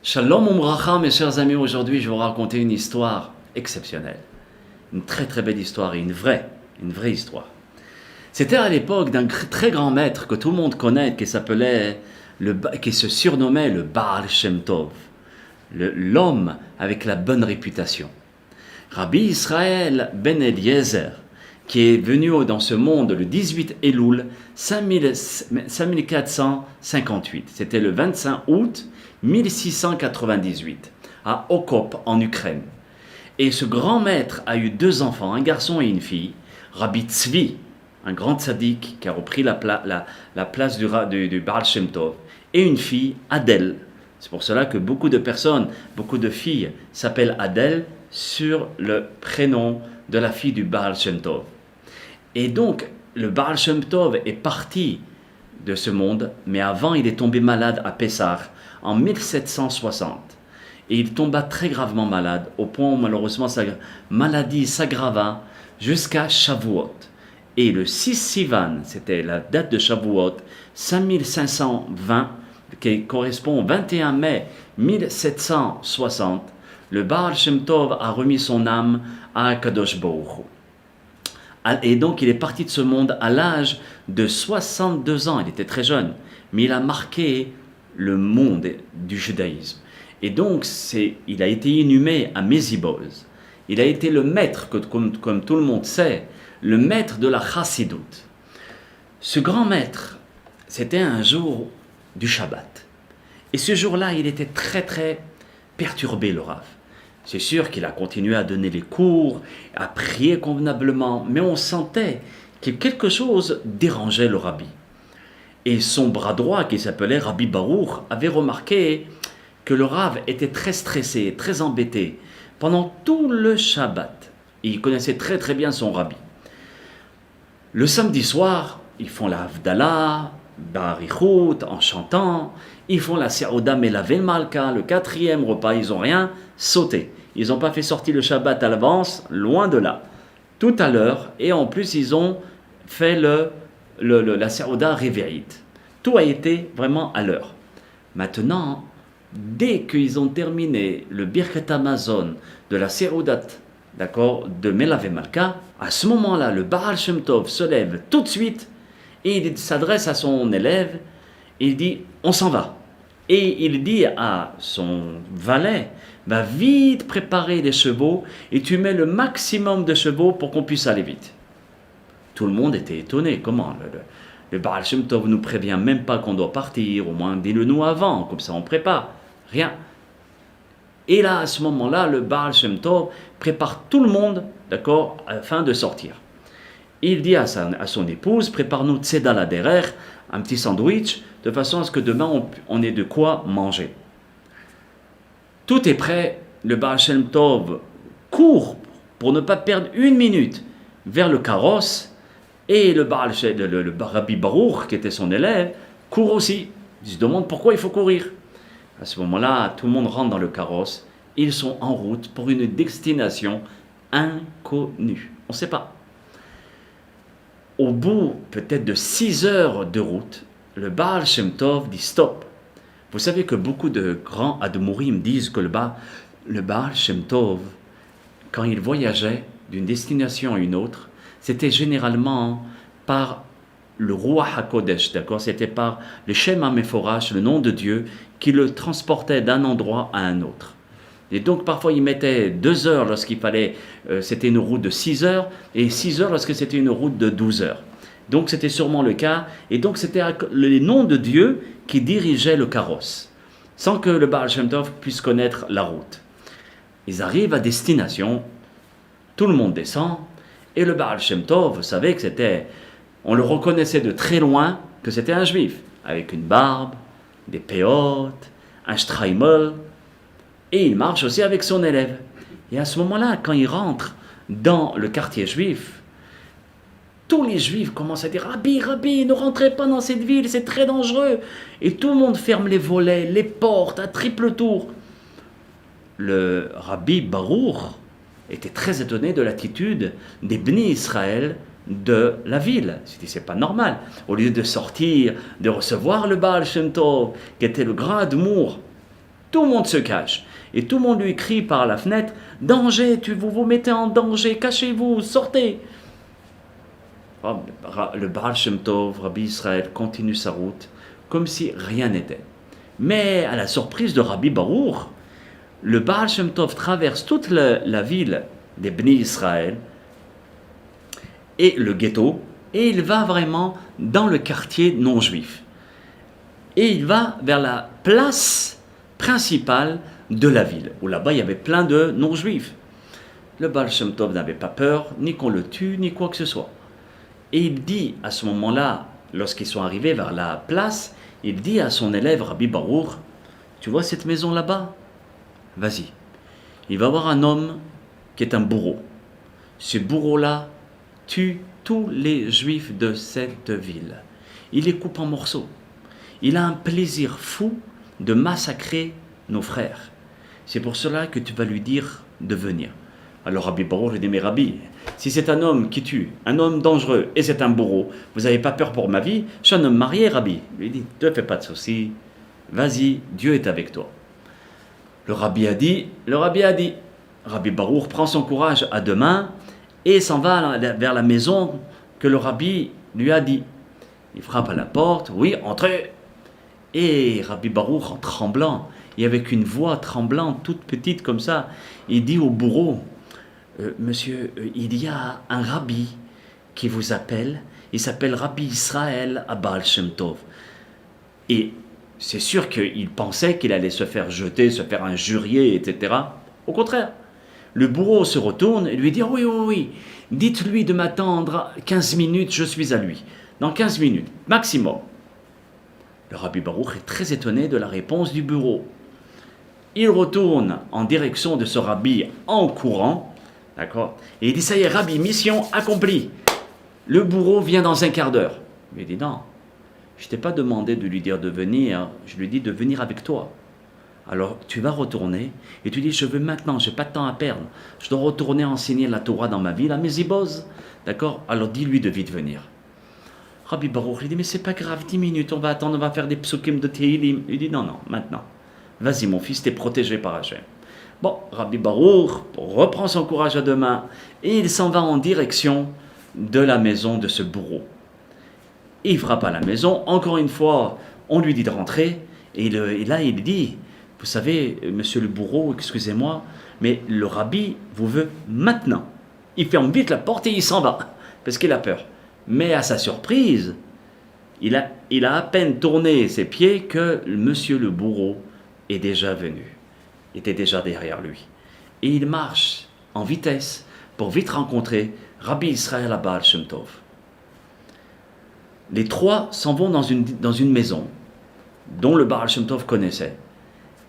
Shalom Umracha, mes chers amis, aujourd'hui je vais vous raconter une histoire exceptionnelle. Une très très belle histoire et une vraie histoire. C'était à l'époque d'un très grand maître que tout le monde connaît, qui se surnommait le Baal Shem Tov, l'homme avec la bonne réputation. Rabbi Israël Ben Eliezer, qui est venu dans ce monde le 18 Elul 5458. C'était le 25 août 1698 à Okop en Ukraine. Et ce grand maître a eu deux enfants, un garçon et une fille. Rabbi Tzvi, un grand tzaddik qui a repris la place du Baal Shem Tov, et une fille, Adèle. C'est pour cela que beaucoup de personnes, beaucoup de filles s'appellent Adèle sur le prénom de la fille du Baal Shem Tov. Et donc, le Baal Shem Tov est parti de ce monde, mais avant, il est tombé malade à Pessah en 1760. Et il tomba très gravement malade, au point où malheureusement sa maladie s'aggrava jusqu'à Shavuot. Et le 6 Sivan, c'était la date de Shavuot, 5520, qui correspond au 21 mai 1760, le Baal Shem Tov a remis son âme à Kadosh Baruch Hu. Et donc il est parti de ce monde à l'âge de 62 ans, il était très jeune, mais il a marqué le monde du judaïsme. Et donc il a été inhumé à Méziboz. Il a été le maître, comme tout le monde sait, le maître de la chassidoute. Ce grand maître, c'était un jour du Shabbat. Et ce jour-là, il était très très perturbé, le Rav. C'est sûr qu'il a continué à donner les cours, à prier convenablement, mais on sentait que quelque chose dérangeait le Rabbi. Et son bras droit, qui s'appelait Rabbi Baruch, avait remarqué que le Rav était très stressé, très embêté, pendant tout le Shabbat. Et il connaissait très très bien son Rabbi. Le samedi soir, ils font la Havdalah, Barichut, en chantant, ils font la Seouda Melavé Malka, le 4e repas, ils n'ont rien sauté. Ils n'ont pas fait sortir le Shabbat à l'avance, loin de là. Tout à l'heure, et en plus ils ont fait la Seouda Réveillite. Tout a été vraiment à l'heure. Maintenant, dès qu'ils ont terminé le Birkat Hamazon de la Seouda, d'accord, de Melavé Malka, à ce moment-là, le Baal Shem Tov se lève tout de suite et il s'adresse à son élève, il dit « on s'en va ». Et il dit à son valet « va vite préparer les chevaux et tu mets le maximum de chevaux pour qu'on puisse aller vite ». Tout le monde était étonné. Comment le Baal Shem Tov nous prévient même pas qu'on doit partir, au moins dis-le nous avant, comme ça on prépare. Rien. Et là, à ce moment-là, le Baal Shem Tov prépare tout le monde, d'accord, afin de sortir. Il dit à son épouse, prépare-nous tzeda la derer, un petit sandwich, de façon à ce que demain on ait de quoi manger. Tout est prêt, le Baal Shem Tov court pour ne pas perdre une minute vers le carrosse, et le Rabbi Baruch, qui était son élève, court aussi. Il se demande pourquoi il faut courir. À ce moment-là, tout le monde rentre dans le carrosse, ils sont en route pour une destination inconnue. On ne sait pas. Au bout peut-être de 6 heures de route, le Baal Shem Tov dit stop. Vous savez que beaucoup de grands Admourim disent que le Baal Shem Tov, quand il voyageait d'une destination à une autre, c'était généralement par le Ruach HaKodesh, d'accord? C'était par le Shem HaMeforash, le nom de Dieu, qui le transportait d'un endroit à un autre. Et donc parfois il mettait 2 heures lorsqu'il fallait, c'était une route de 6 heures, et 6 heures lorsque c'était une route de 12 heures. Donc c'était sûrement le cas, et donc c'était le nom de Dieu qui dirigeait le carrosse, sans que le Baal Shem Tov puisse connaître la route. Ils arrivent à destination, tout le monde descend, et le Baal Shem Tov, vous savez que on le reconnaissait de très loin, que c'était un juif, avec une barbe, des péotes, un shtraimel, et il marche aussi avec son élève. Et à ce moment-là, quand il rentre dans le quartier juif, tous les juifs commencent à dire « Rabbi, Rabbi, ne rentrez pas dans cette ville, c'est très dangereux !» Et tout le monde ferme les volets, les portes, à triple tour. Le Rabbi Baruch était très étonné de l'attitude des Bnei Israël de la ville. Il s'est dit, c'est pas normal. Au lieu de sortir, de recevoir le Baal Shem Tov, qui était le grand Admour Tout le monde se cache. Et tout le monde lui crie par la fenêtre, danger, vous vous mettez en danger, cachez-vous, sortez. Le Baal Shem Tov, Rabbi Israël, continue sa route comme si rien n'était. Mais à la surprise de Rabbi Baruch, le Baal Shem Tov traverse toute la ville des Bnei Israël et le ghetto, et il va vraiment dans le quartier non juif. Et il va vers la place principale de la ville, où là-bas il y avait plein de non-juifs. Le Baal Shem Tov n'avait pas peur, ni qu'on le tue, ni quoi que ce soit. Et il dit à ce moment-là, lorsqu'ils sont arrivés vers la place, il dit à son élève Rabbi Baruch, tu vois cette maison là-bas? Vas-y. Il va y avoir un homme qui est un bourreau. Ce bourreau-là tue tous les juifs de cette ville. Il les coupe en morceaux. Il a un plaisir fou de massacrer nos frères. C'est pour cela que tu vas lui dire de venir. Alors Rabbi Baruch lui dit, mais Rabbi, si c'est un homme qui tue, un homme dangereux, et c'est un bourreau, vous n'avez pas peur pour ma vie? Je suis un homme marié, Rabbi. Il lui dit, ne te fais pas de soucis, vas-y, Dieu est avec toi. Le Rabbi a dit, Rabbi Baruch prend son courage à deux mains et s'en va vers la maison que le Rabbi lui a dit. Il frappe à la porte, oui, entrez. Et Rabbi Baruch, en tremblant, et avec une voix tremblante, toute petite comme ça, il dit au bourreau, monsieur, il y a un rabbi qui vous appelle, il s'appelle Rabbi Israël à Baal Shem Tov. Et c'est sûr qu'il pensait qu'il allait se faire jeter, se faire injurier, etc. Au contraire, le bourreau se retourne et lui dit, oui, dites-lui de m'attendre 15 minutes, je suis à lui. Dans 15 minutes, maximum. Le Rabbi Baruch est très étonné de la réponse du bourreau. Il retourne en direction de ce rabbi en courant, d'accord, et il dit, ça y est, Rabbi, mission accomplie. Le bourreau vient dans un quart d'heure. Il dit, non, je ne t'ai pas demandé de lui dire de venir, je lui ai dit de venir avec toi. Alors tu vas retourner et tu dis, je veux maintenant, je n'ai pas de temps à perdre, je dois retourner enseigner la Torah dans ma ville, à Méziboz, d'accord, alors dis-lui de vite venir. Rabbi Baruch, il dit, mais c'est pas grave, 10 minutes, on va attendre, on va faire des psukim de Tehillim. Il dit, non, maintenant. Vas-y, mon fils, t'es protégé par Hachem. Bon, Rabbi Baruch reprend son courage à deux mains et il s'en va en direction de la maison de ce bourreau. Il frappe à la maison, encore une fois, on lui dit de rentrer, et là, il dit, vous savez, monsieur le bourreau, excusez-moi, mais le rabbi vous veut maintenant. Il ferme vite la porte et il s'en va, parce qu'il a peur. Mais à sa surprise, il a à peine tourné ses pieds que monsieur le bourreau est déjà venu, était déjà derrière lui. Et il marche en vitesse pour vite rencontrer Rabbi Israël à Baal Shem Tov. Les trois s'en vont dans une maison dont le Baal Shem Tov connaissait.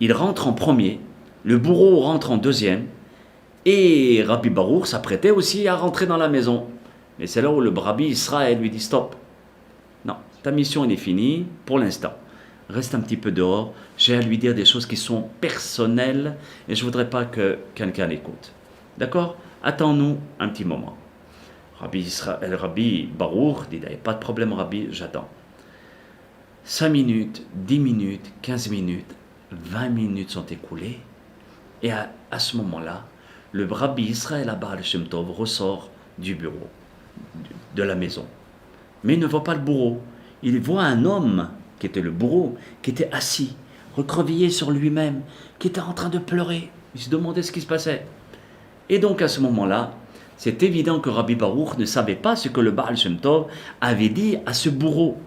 Il rentre en premier, le bourreau rentre en deuxième, et Rabbi Baruch s'apprêtait aussi à rentrer dans la maison. Mais c'est là où le Rabbi Israël lui dit stop. Non, ta mission elle est finie pour l'instant. Reste un petit peu dehors, j'ai à lui dire des choses qui sont personnelles et je ne voudrais pas que quelqu'un l'écoute. D'accord? Attends-nous un petit moment. Rabbi Baruch dit, il n'y a pas de problème Rabbi, j'attends. 5 minutes, 10 minutes, 15 minutes, 20 minutes sont écoulées et à ce moment-là, le Rabbi Israël à Baal Shem Tov ressort du bureau, de la maison. Mais il ne voit pas le bourreau. Il voit un homme, qui était le bourreau, qui était assis, recroquevillé sur lui-même, qui était en train de pleurer. Il se demandait ce qui se passait. Et donc à ce moment-là, c'est évident que Rabbi Baruch ne savait pas ce que le Baal Shem Tov avait dit à ce bourreau.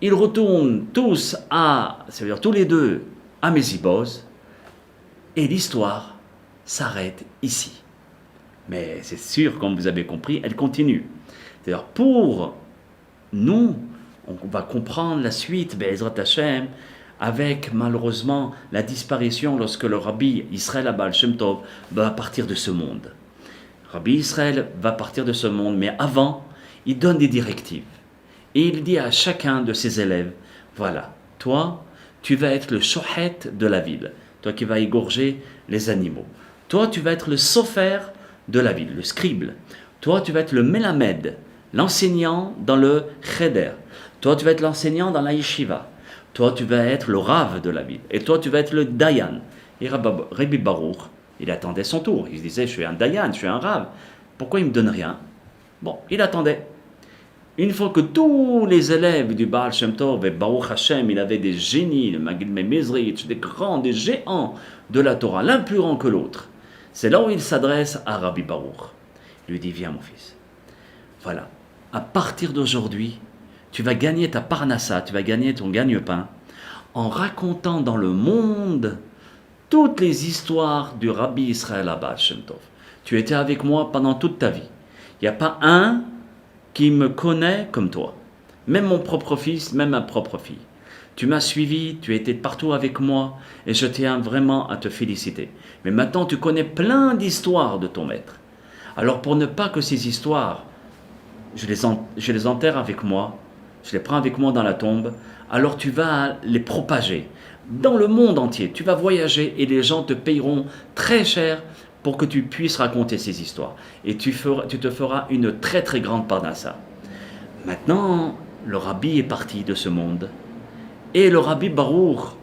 Ils retournent c'est-à-dire tous les deux, à Méziboz, et l'histoire s'arrête ici. Mais c'est sûr, comme vous avez compris, elle continue. C'est-à-dire, pour nous, on va comprendre la suite, Be'ezrat Hashem, avec malheureusement la disparition lorsque le Rabbi Israël à Baal Shem Tov va partir de ce monde. Rabbi Israël va partir de ce monde, mais avant, il donne des directives. Et il dit à chacun de ses élèves, voilà, toi, tu vas être le shohet de la ville, toi qui vas égorger les animaux. Toi, tu vas être le sofer de la ville, le scribe. Toi, tu vas être le melamed, l'enseignant dans le cheder. Toi, tu vas être l'enseignant dans la yeshiva. Toi, tu vas être le Rav de la ville. Et toi, tu vas être le Dayan. Et Rabbi Baruch, il attendait son tour. Il se disait, je suis un Dayan, je suis un Rav. Pourquoi il ne me donne rien? Bon, il attendait. Une fois que tous les élèves du Baal Shem Tov, et Baruch Hashem, il avait des génies, le Maggid Mezrich, des grands, des géants de la Torah, l'un plus grand que l'autre. C'est là où il s'adresse à Rabbi Baruch. Il lui dit, viens mon fils. Voilà, à partir d'aujourd'hui, tu vas gagner ta parnassa, tu vas gagner ton gagne-pain en racontant dans le monde toutes les histoires du Rabbi Israël Baal Shem Tov. Tu étais avec moi pendant toute ta vie. Il n'y a pas un qui me connaît comme toi. Même mon propre fils, même ma propre fille. Tu m'as suivi, tu étais partout avec moi et je tiens vraiment à te féliciter. Mais maintenant, tu connais plein d'histoires de ton maître. Alors pour ne pas que ces histoires, je les enterre avec moi, je les prends avec moi dans la tombe, alors tu vas les propager dans le monde entier. Tu vas voyager et les gens te payeront très cher pour que tu puisses raconter ces histoires. Et tu te feras une très très grande parnassa. Maintenant, le rabbi est parti de ce monde. Et le Rabbi Baruch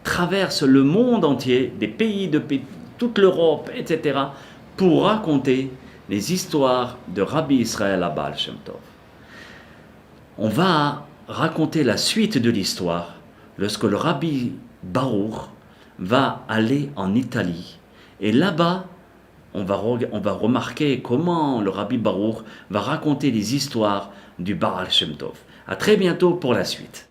traverse le monde entier, des pays de toute l'Europe, etc., pour raconter les histoires de Rabbi Israël à Baal Shem Tov. On va raconter la suite de l'histoire lorsque le Rabbi Baruch va aller en Italie. Et là-bas, on va remarquer comment le Rabbi Baruch va raconter les histoires du Baal Shem Tov. À très bientôt pour la suite.